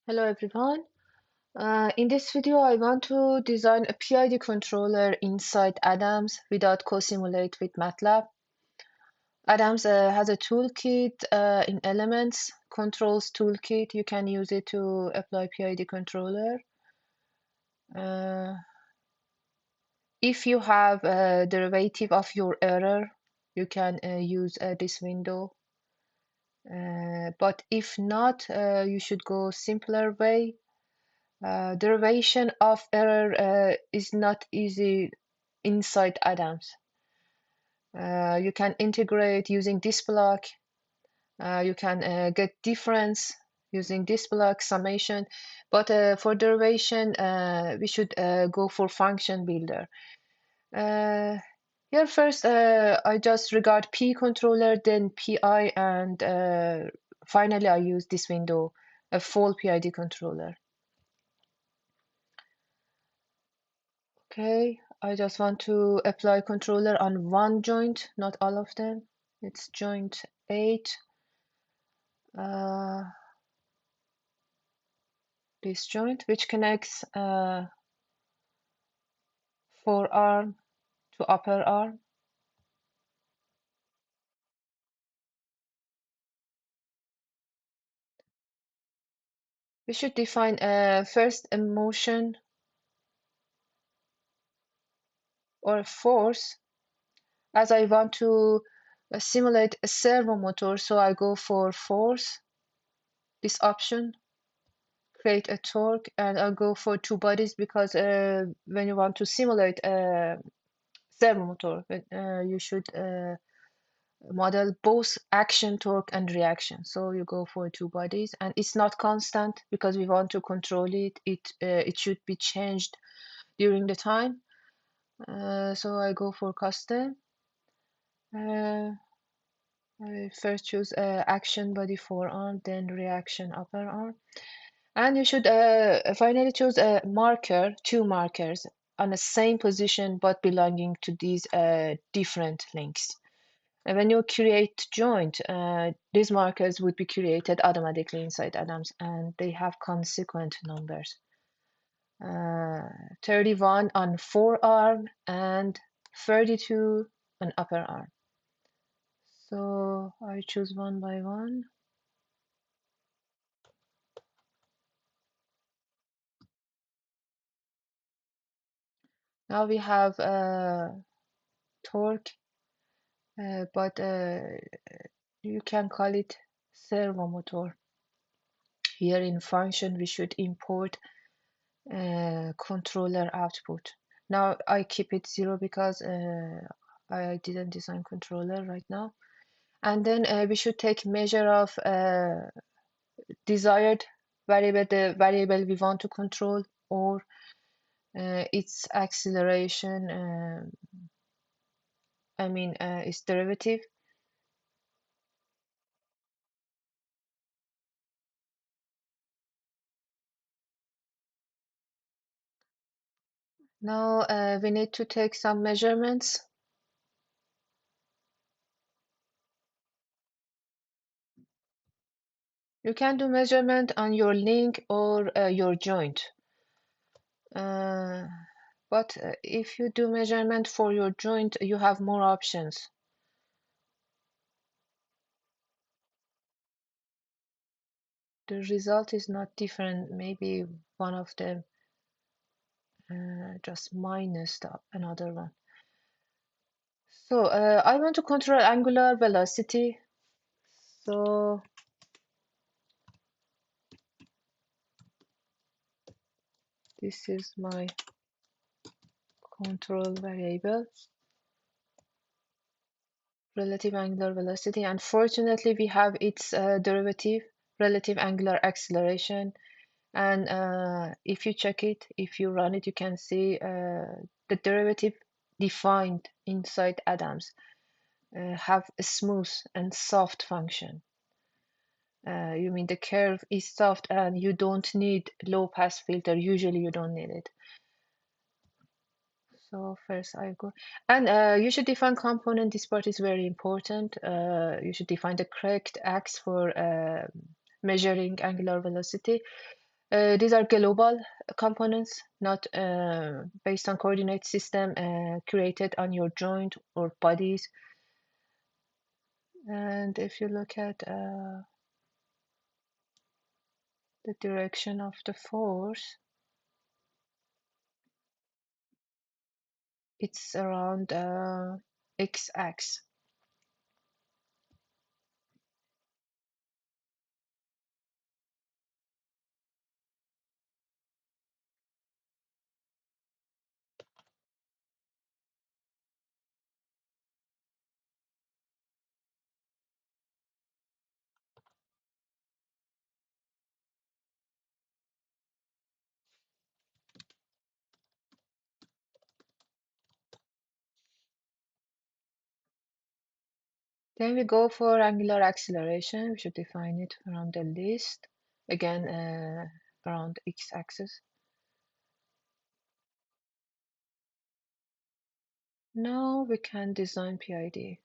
Hello everyone. In this video, I want to design a PID controller inside Adams without co-simulate with MATLAB. Adams has a toolkit in Elements, Controls Toolkit. You can use it to apply PID controller. Uh, if you have a derivative of your error, you can use this window. But if not, you should go simpler way. Derivation of error is not easy inside Adams. You can integrate using this block. You can get difference using this block summation. But for derivation, we should go for function builder. Here first, I just regard P controller, then PI, and finally I use this window, a full PID controller. Okay, I just want to apply controller on one joint, not all of them. It's joint 8. This joint, which connects forearm to upper arm. We should define first a motion or a force, as I want to simulate a servo motor, so I go for force, this option, create a torque, and I'll go for two bodies because when you want to simulate a servo motor, you should model both action, torque, and reaction. So you go for two bodies, and it's not constant because we want to control it. It should be changed during the time. So I go for custom. I first choose action body forearm, then reaction upper arm. And you should finally choose a marker, two markers on the same position but belonging to these different links. And when you create joint, these markers would be created automatically inside Adams, and they have consequent numbers. 31 on forearm and 32 on upper arm. So I choose one by one. Now we have torque, but you can call it servo motor. Here in function, we should import controller output. Now I keep it 0 because I didn't design controller right now. And then we should take measure of desired variable, the variable we want to control, or its acceleration, its derivative. Now we need to take some measurements. You can do measurement on your link or your joint. But if you do measurement for your joint, you have more options. The result is not different. Maybe one of them just minus another one. So I want to control angular velocity. So this is my control variable, relative angular velocity. Unfortunately, we have its derivative, relative angular acceleration. And if you check it, if you run it, you can see the derivative defined inside Adams have a smooth and soft function. You mean the curve is soft and you don't need low pass filter. Usually you don't need it. So first I go, and you should define component. This part is very important. You should define the correct axe for measuring angular velocity. These are global components, not based on coordinate system created on your joint or bodies. And if you look at the direction of the force, it's around x-axis. Then we go for angular acceleration. We should define it around the list. Again, around x-axis. Now we can design PID.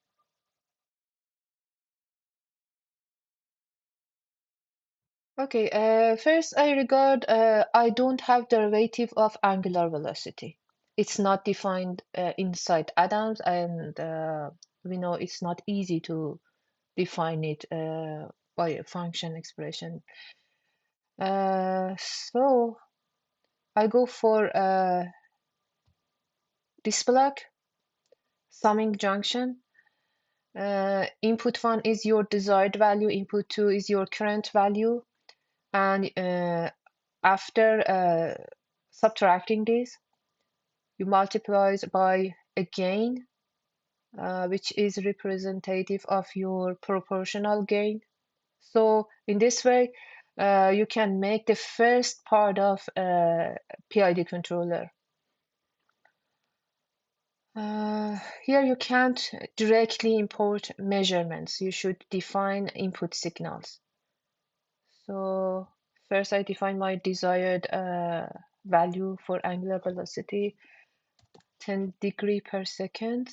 Okay, first I don't have derivative of angular velocity. It's not defined inside Adams, and we know it's not easy to define it by a function expression. So I go for this block, summing junction. Input 1 is your desired value, input 2 is your current value, and after subtracting this, you multiply by a gain, which is representative of your proportional gain. So in this way, you can make the first part of a PID controller. Here you can't directly import measurements. You should define input signals. So first I define my desired value for angular velocity, 10 degree per second.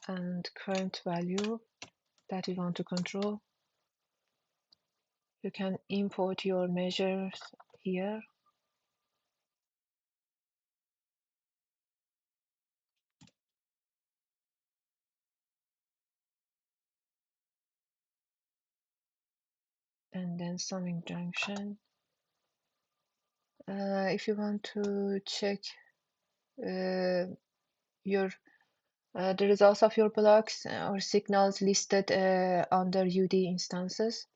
And current value that you want to control. You can import your measures here. And then summing junction. If you want to check your the results of your blocks or signals listed under UD instances.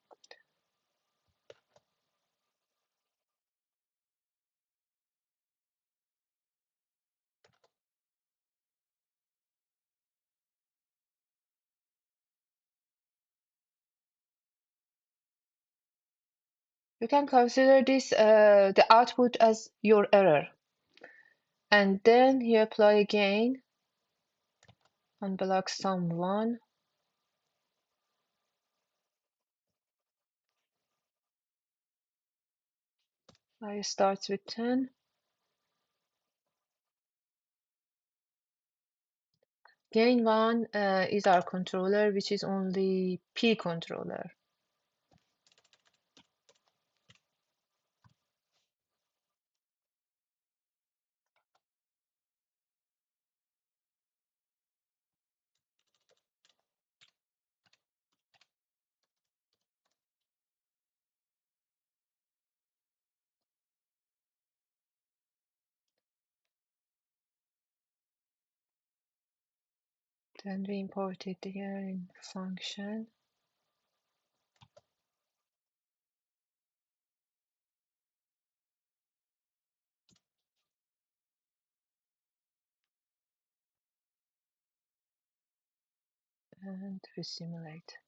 You can consider this the output as your error. And then you apply again on block sum 1. I start with 10. Gain 1 is our controller, which is only P controller. Then we import it here in function. And we simulate.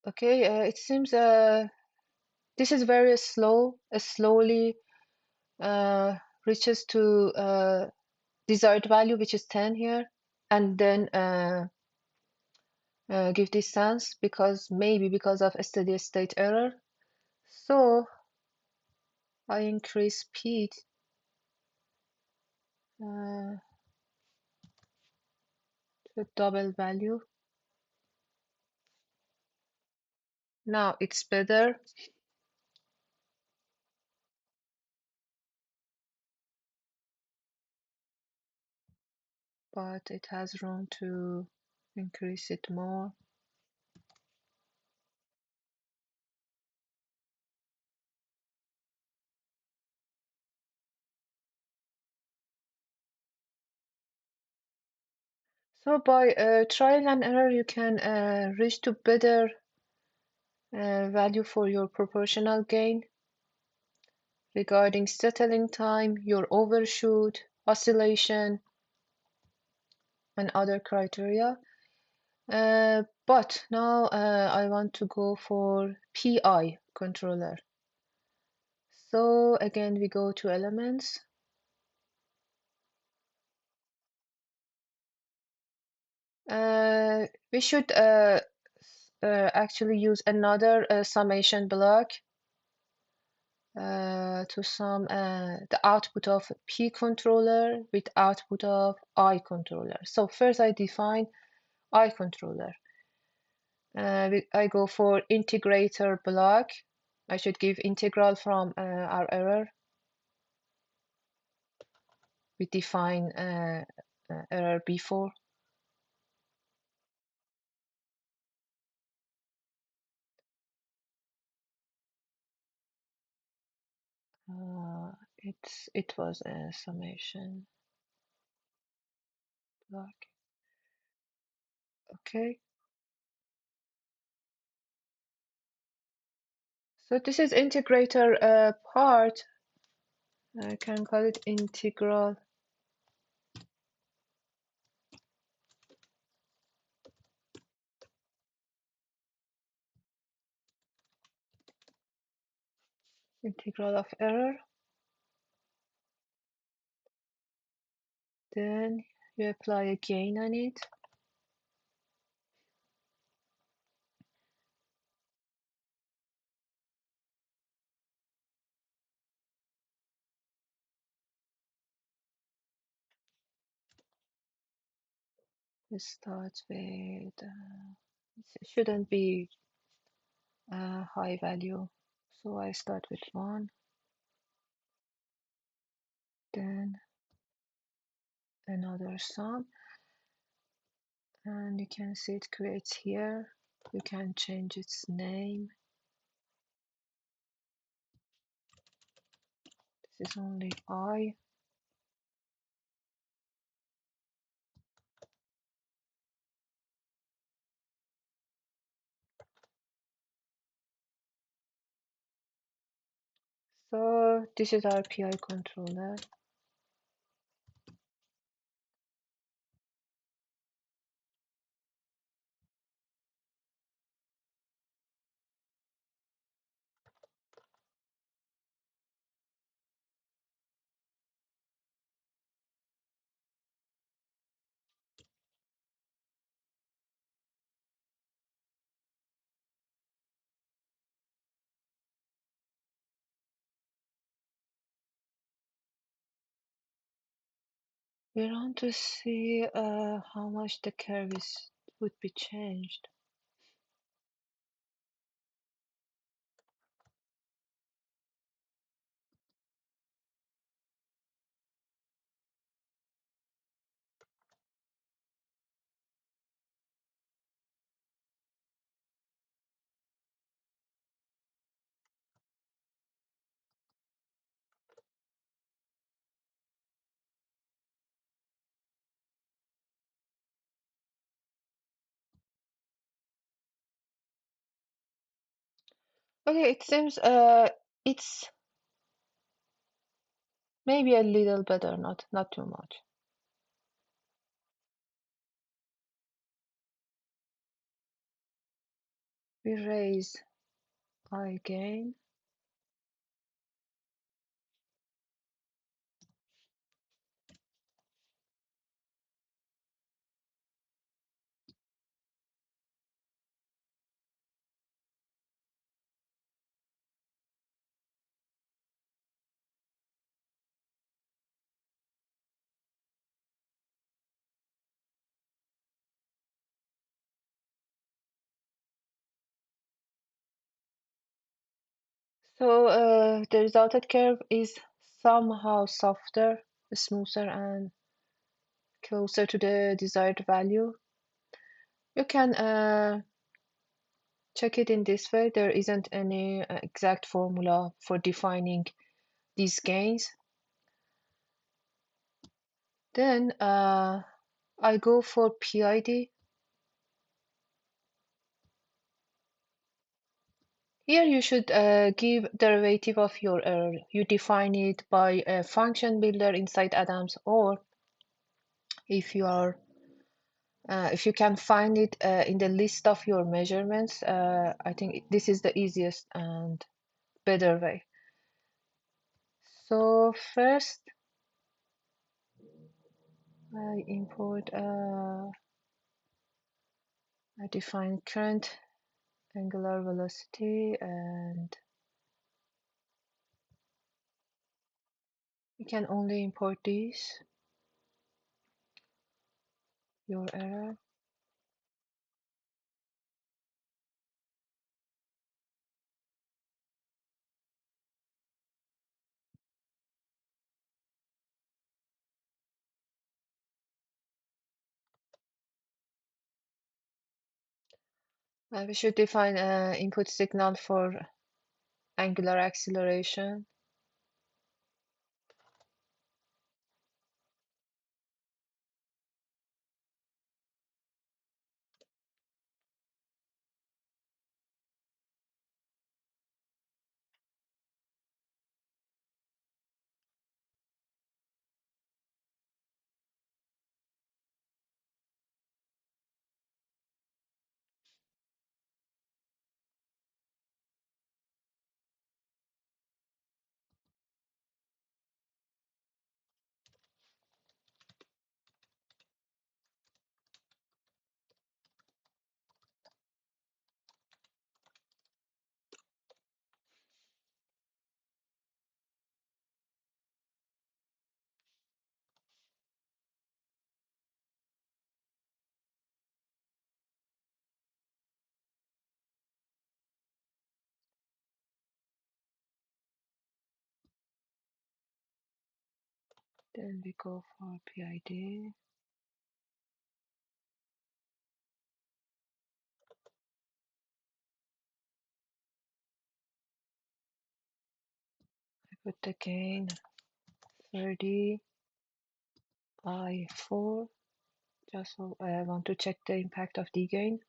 Okay, it seems this is very slow, slowly uh, reaches to desired value, which is 10 here, and then give this sense because maybe because of a steady state error. So I increase speed to a double value. Now it's better, but it has room to increase it more. So by trial and error, you can reach to better value for your proportional gain regarding settling time, your overshoot, oscillation, and other criteria. But now I want to go for PI controller. So again, we go to elements. We should actually use another summation block to sum the output of P controller with output of I controller. So first I define I controller. I go for integrator block. I should give integral from our error. We define error before. It was a summation block. Okay. So this is integrator part. I can call it integral of error. Then you apply a gain on it. You start with, it shouldn't be a high value. So I start with 1, then another sum. And you can see it creates here. You can change its name. This is only I. So this is our PI controller. We want to see how much the curve would be changed. Okay, it seems it's maybe a little better, not too much. we raise I gain. So the resulted curve is somehow softer, smoother, and closer to the desired value. You can check it in this way. There isn't any exact formula for defining these gains. Then I go for PID. Here you should give derivative of your error. You define it by a function builder inside Adams, or if you are if you can find it in the list of your measurements, I think this is the easiest and better way. So first, I import, I define current angular velocity, and you can only import these, your error. We should define input signal for angular acceleration. Then we go for PID. I put the gain 30 I4, just so I want to check the impact of the gain.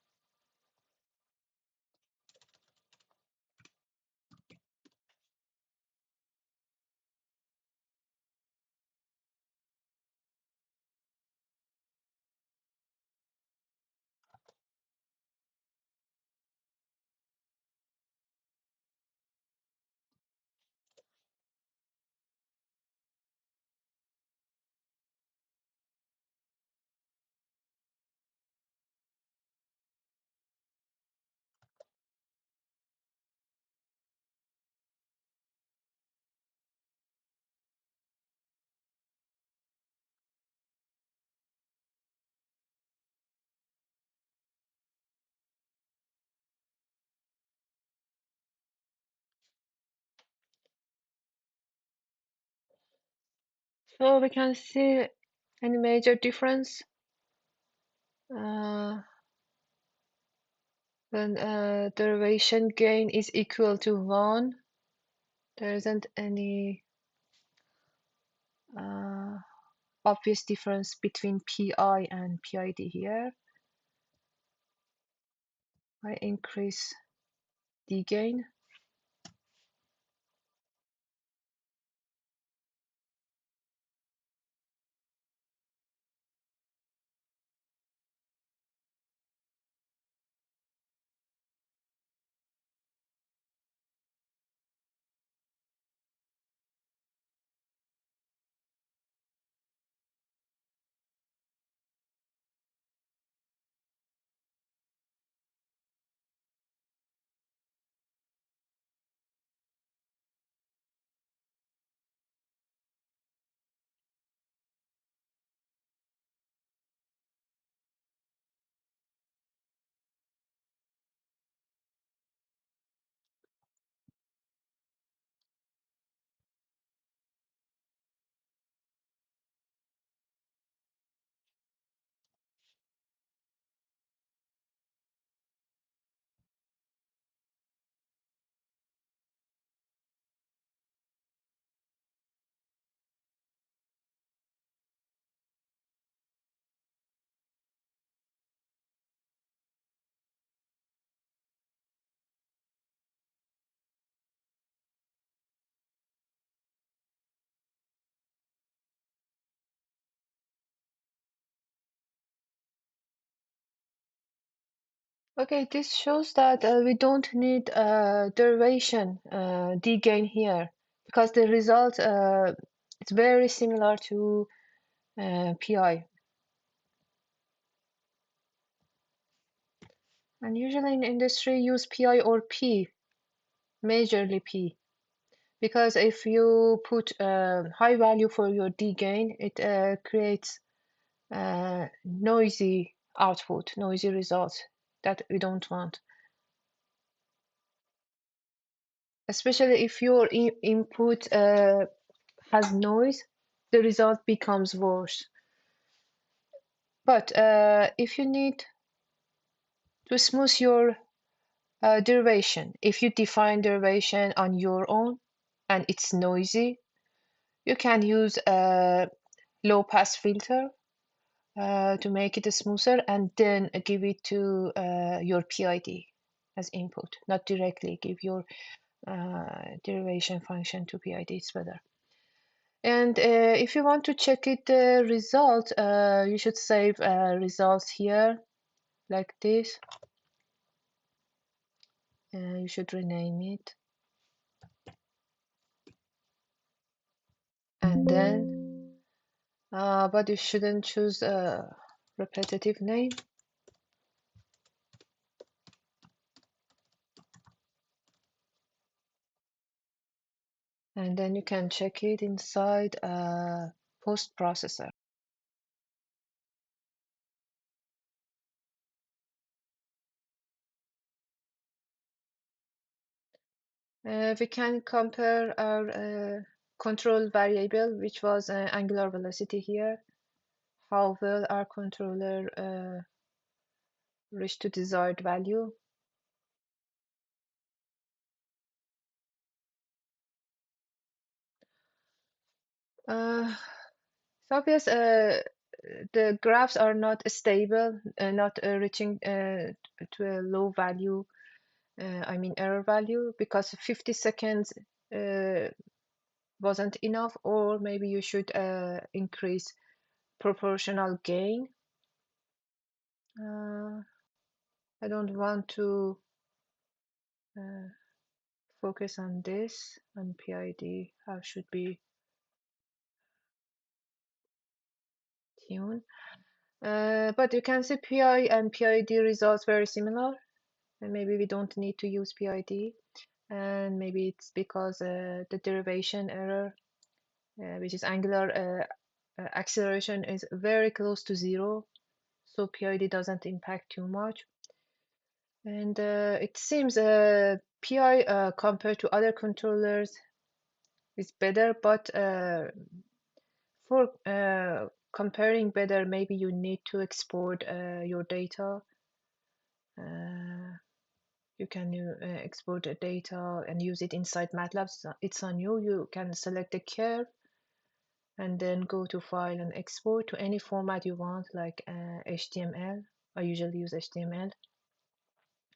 So we can see any major difference when derivation gain is equal to 1. There isn't any obvious difference between PI and PID here. I increase the gain. Okay, this shows that we don't need derivation d-gain here because the result is very similar to PI. And usually in industry use PI or P, majorly P, because if you put high value for your d-gain, it creates noisy output, noisy results that we don't want. Especially if your input has noise, the result becomes worse. But if you need to smooth your derivation, if you define derivation on your own and it's noisy, you can use a low pass filter to make it smoother and then give it to your PID as input, not directly give your derivation function to PID, it's better. And if you want to check it the result, you should save results here like this. You should rename it. And then, but you shouldn't choose a repetitive name. And then you can check it inside post processor. We can compare our control variable, which was angular velocity here, how well our controller reached to desired value. It's obvious the graphs are not stable, not reaching to a low value, I mean error value, because 50 seconds wasn't enough, or maybe you should increase proportional gain. I don't want to focus on this, on PID, how should be tuned. But you can see PI and PID results very similar, and maybe we don't need to use PID, and maybe it's because the derivation error, which is angular acceleration, is very close to zero, so PID doesn't impact too much. And it seems PI compared to other controllers is better, but for comparing better, maybe you need to export your data. You can export the data and use it inside MATLAB. So it's on you. You can select the curve and then go to File and Export to any format you want, like HTML. I usually use HTML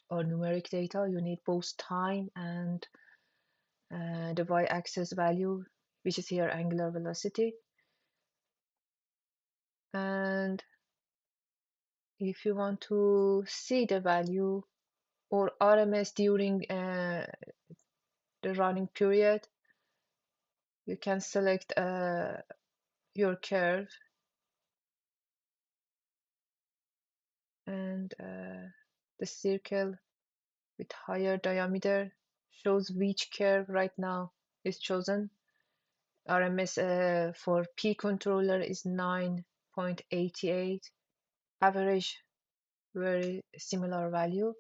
or numeric data. You need both time and the y-axis value, which is here angular velocity. And if you want to see the value or RMS during the running period, you can select your curve, and the circle with higher diameter shows which curve right now is chosen. RMS for P controller is 9.88, average very similar value.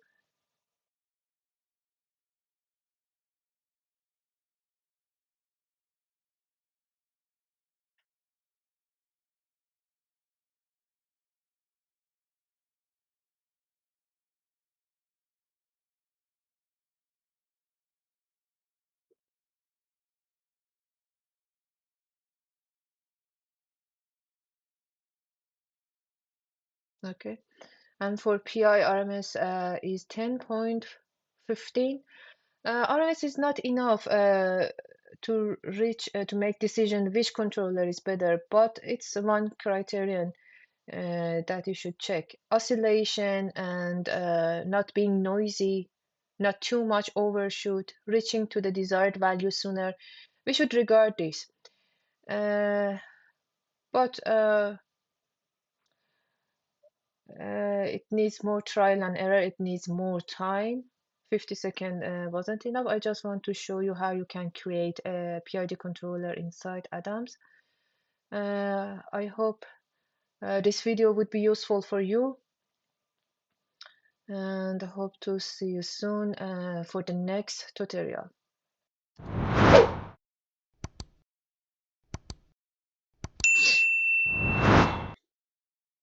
Okay, and for PI RMS is 10.15. RMS is not enough to reach to make decision which controller is better, but it's one criterion that you should check. Oscillation and not being noisy, not too much overshoot, reaching to the desired value sooner. We should regard this. But it needs more trial and error. It needs more time. 50 seconds wasn't enough. I just want to show you how you can create a PID controller inside Adams. I hope this video would be useful for you, and I hope to see you soon for the next tutorial.